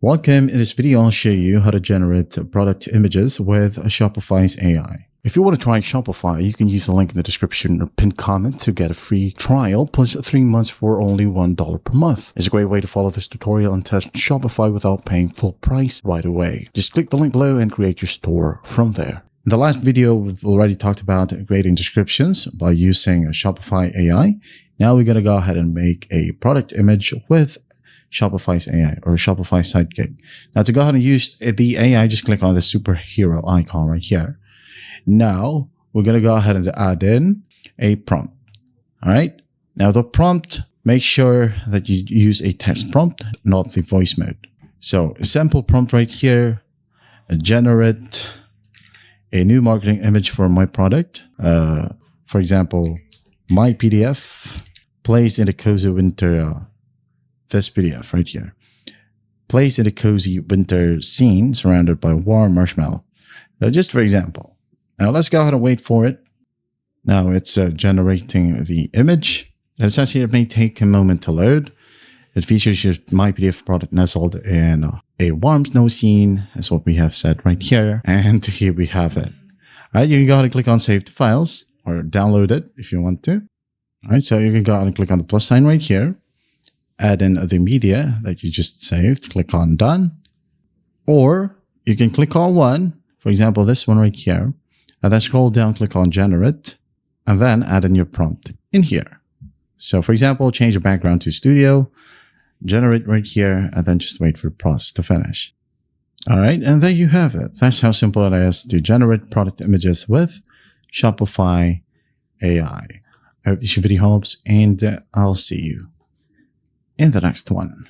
Welcome. In this video, I'll show you how to generate product images with Shopify's AI. If you want to try Shopify, you can use the link in the description or pinned comment to get a free trial plus 3 months for only $1 per month. It's a great way to follow this tutorial and test Shopify without paying full price right away. Just click the link below and create your store from there. In the last video, we've already talked about creating descriptions by using Shopify AI. Now we're going to go ahead and make a product image with Shopify's AI or Shopify Sidekick. Now to go ahead and use the AI, just click on the superhero icon right here. Now we're going to go ahead and add in a prompt. All right. Now the prompt, make sure that you use a text prompt, not the voice mode. So a sample prompt right here, generate a new marketing image for my product. For example, my PDF placed in a cozy winter, this PDF right here, placed in a cozy winter scene surrounded by warm marshmallow. Just for example. Now let's go ahead and wait for it. Now it's generating the image. It says here it may take a moment to load. It features your My PDF product nestled in a warm snow scene. That's what we have said right here. And here we have it. All right, you can go ahead and click on Save to Files or download it if you want to. All right, so you can go ahead and click on the plus sign right here. Add in the media that you just saved. Click on Done. Or you can click on one, for example, this one right here. And then scroll down, click on Generate, and then add in your prompt in here. So for example, change the background to Studio, generate right here, and then just wait for the process to finish. All right, and there you have it. That's how simple it is to generate product images with Shopify AI. I hope this video helps, and I'll see you in the next one.